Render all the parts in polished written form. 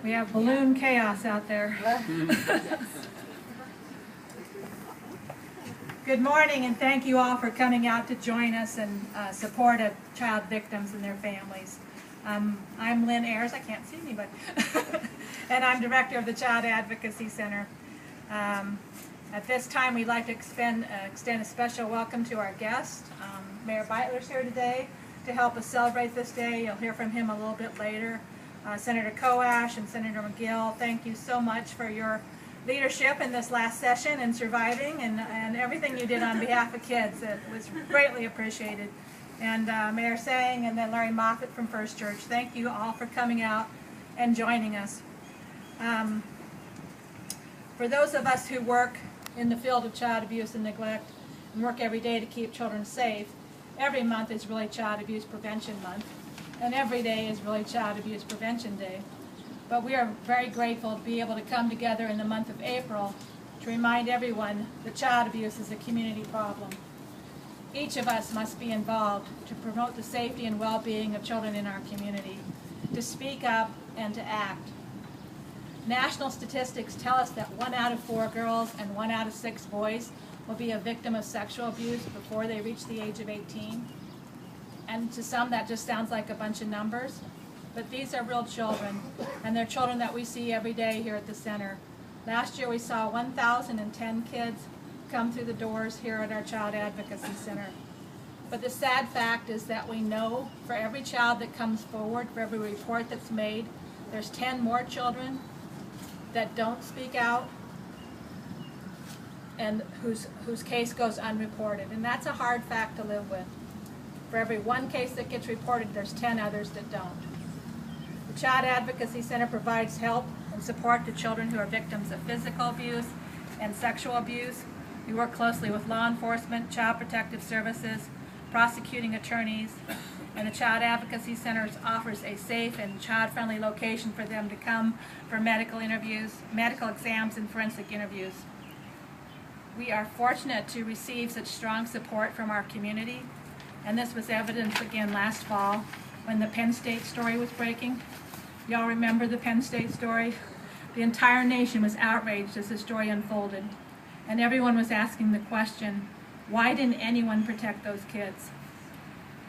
We have balloon chaos out there. Good morning, and thank you all for coming out to join us and support of child victims and their families. I'm Lynn Ayers, I can't see anybody, and I'm director of the Child Advocacy Center. At this time, we'd like to extend a special welcome to our guest. Mayor Beitler's here today to help us celebrate this day. You'll hear from him a little bit later. Senator Koash and Senator McGill, thank you so much for your leadership in this last session and surviving and everything you did on behalf of kids. It was greatly appreciated. And Mayor Sang and then Larry Moffett from First Church, thank you all for coming out and joining us. For those of us who work in the field of child abuse and neglect and work every day to keep children safe, every month is really Child Abuse Prevention Month, and every day is really Child Abuse Prevention Day. But we are very grateful to be able to come together in the month of April to remind everyone that child abuse is a community problem. Each of us must be involved to promote the safety and well-being of children in our community, to speak up and to act. National statistics tell us that 1 out of 4 girls and 1 out of 6 boys will be a victim of sexual abuse before they reach the age of 18. And to some that just sounds like a bunch of numbers, but these are real children, and they're children that we see every day here at the center. Last year we saw 1,010 kids come through the doors here at our Child Advocacy Center. But the sad fact is that we know for every child that comes forward, for every report that's made, there's 10 more children that don't speak out and whose case goes unreported. And that's a hard fact to live with. For every 1 case that gets reported, there's 10 others that don't. The Child Advocacy Center provides help and support to children who are victims of physical abuse and sexual abuse. We work closely with law enforcement, child protective services, prosecuting attorneys, and the Child Advocacy Center offers a safe and child-friendly location for them to come for medical interviews, medical exams, and forensic interviews. We are fortunate to receive such strong support from our community, and this was evidenced again last fall when the Penn State story was breaking. Y'all remember the Penn State story? The entire nation was outraged as the story unfolded, and everyone was asking the question, why didn't anyone protect those kids?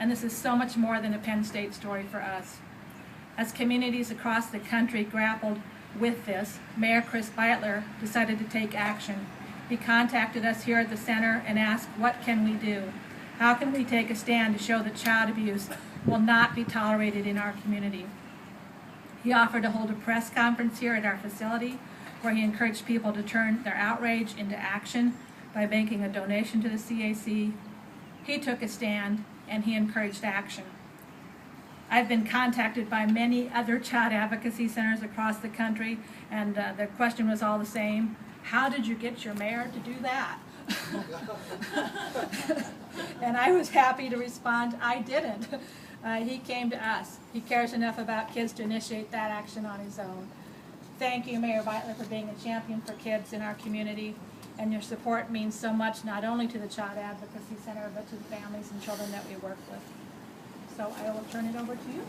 And this is so much more than a Penn State story for us. As communities across the country grappled with this, Mayor Chris Beitler decided to take action. He contacted us here at the center and asked, what can we do? How can we take a stand to show that child abuse will not be tolerated in our community? He offered to hold a press conference here at our facility where he encouraged people to turn their outrage into action by making a donation to the CAC. He took a stand and he encouraged action. I've been contacted by many other child advocacy centers across the country, and the question was all the same. How did you get your mayor to do that? And I was happy to respond, I didn't. He came to us. He cares enough about kids to initiate that action on his own. Thank you, Mayor Beitler, for being a champion for kids in our community, and your support means so much not only to the Child Advocacy Center, but to the families and children that we work with. So I will turn it over to you.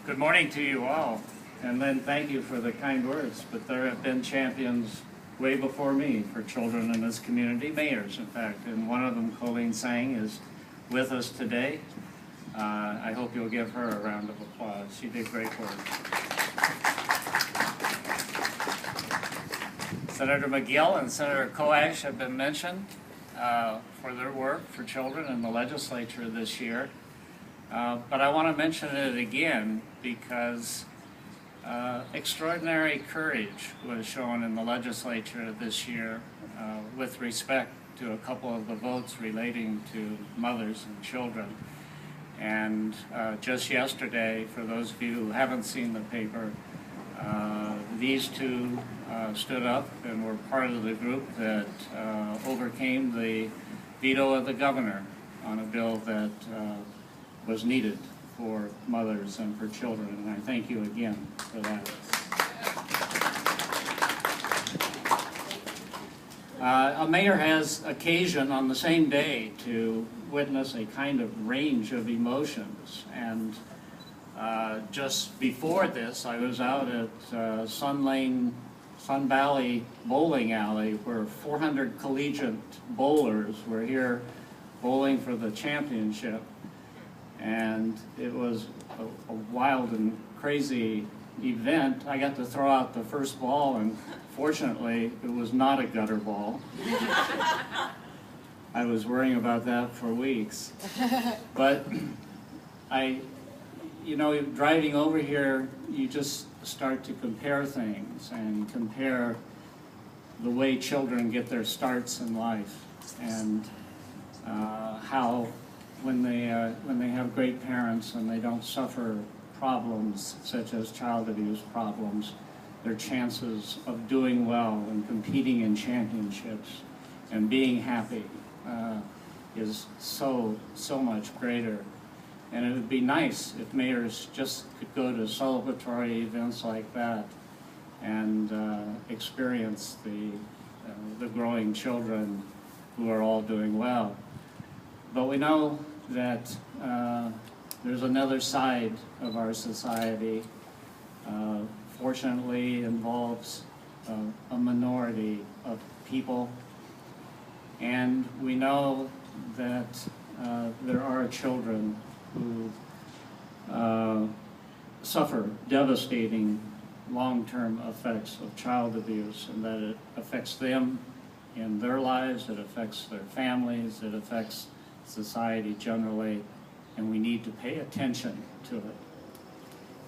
Good morning to you all, and Lynn, thank you for the kind words, but there have been champions way before me for children in this community, mayors in fact, and one of them, Colleen Sang, is with us today. I hope you'll give her a round of applause. She did great work. Senator McGill and Senator Koash have been mentioned for their work for children in the legislature this year. But I want to mention it again because extraordinary courage was shown in the legislature this year with respect to a couple of the votes relating to mothers and children. And just yesterday, for those of you who haven't seen the paper, these two stood up and were part of the group that overcame the veto of the governor on a bill that was needed for mothers and for children, and I thank you again for that. A mayor has occasion on the same day to witness a kind of range of emotions. And just before this, I was out at Sun Valley Bowling Alley, where 400 collegiate bowlers were here bowling for the championship. And it was a wild and crazy event. I got to throw out the first ball, and fortunately, it was not a gutter ball. I was worrying about that for weeks. But driving over here, you just start to compare things and compare the way children get their starts in life, and how when they have great parents and they don't suffer problems such as child abuse problems, their chances of doing well and competing in championships and being happy is so much greater. And it would be nice if mayors just could go to celebratory events like that and experience the growing children who are all doing well. But we know that there's another side of our society, fortunately involves a minority of people. And we know that there are children who suffer devastating long-term effects of child abuse, and that it affects them in their lives, it affects their families, it affects society generally, and we need to pay attention to it.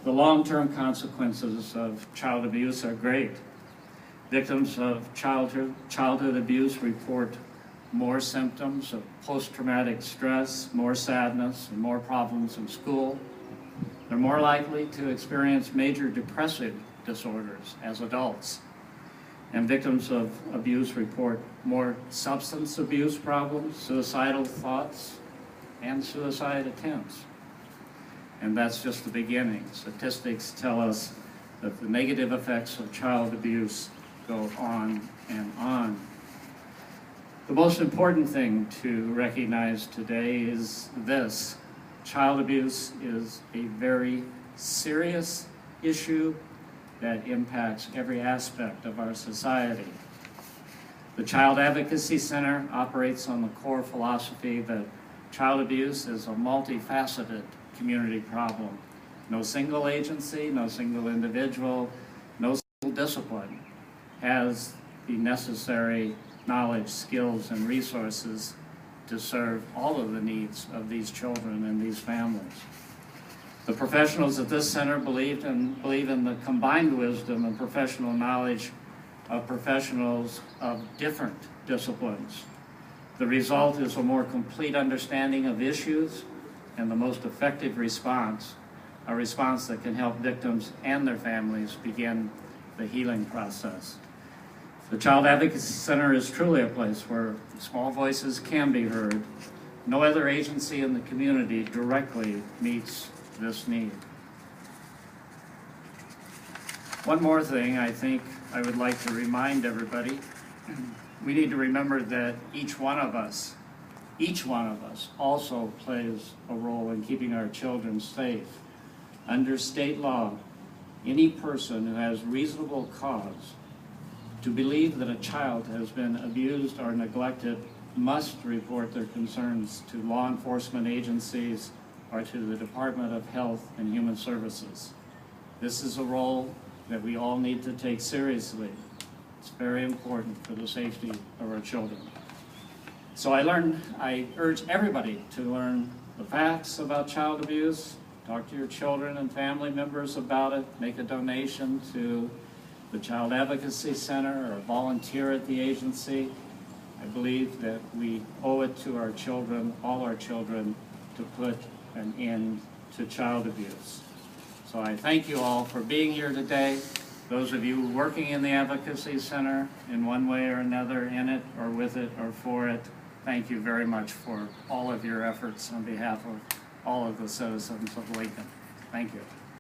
The long-term consequences of child abuse are great. Victims of childhood abuse report more symptoms of post-traumatic stress, more sadness, and more problems in school. They're more likely to experience major depressive disorders as adults. And victims of abuse report more substance abuse problems, suicidal thoughts, and suicide attempts. And that's just the beginning. Statistics tell us that the negative effects of child abuse go on and on. The most important thing to recognize today is this: child abuse is a very serious issue that impacts every aspect of our society. The Child Advocacy Center operates on the core philosophy that child abuse is a multifaceted community problem. No single agency, no single individual, no single discipline has the necessary knowledge, skills, and resources to serve all of the needs of these children and these families. The professionals at this center believe in the combined wisdom and professional knowledge of professionals of different disciplines. The result is a more complete understanding of issues and the most effective response, a response that can help victims and their families begin the healing process. The Child Advocacy Center is truly a place where small voices can be heard. No other agency in the community directly meets this need. One more thing I think I would like to remind everybody. We need to remember that each one of us also plays a role in keeping our children safe. Under state law, any person who has reasonable cause to believe that a child has been abused or neglected must report their concerns to law enforcement agencies or to the Department of Health and Human Services. This is a role that we all need to take seriously. It's very important for the safety of our children. So I urge everybody to learn the facts about child abuse, talk to your children and family members about it, make a donation to the Child Advocacy Center or volunteer at the agency. I believe that we owe it to our children, all our children, to put an end to child abuse. So I thank you all for being here today. Those of you working in the Advocacy Center in one way or another, in it or with it or for it, thank you very much for all of your efforts on behalf of all of the citizens of Lincoln. Thank you.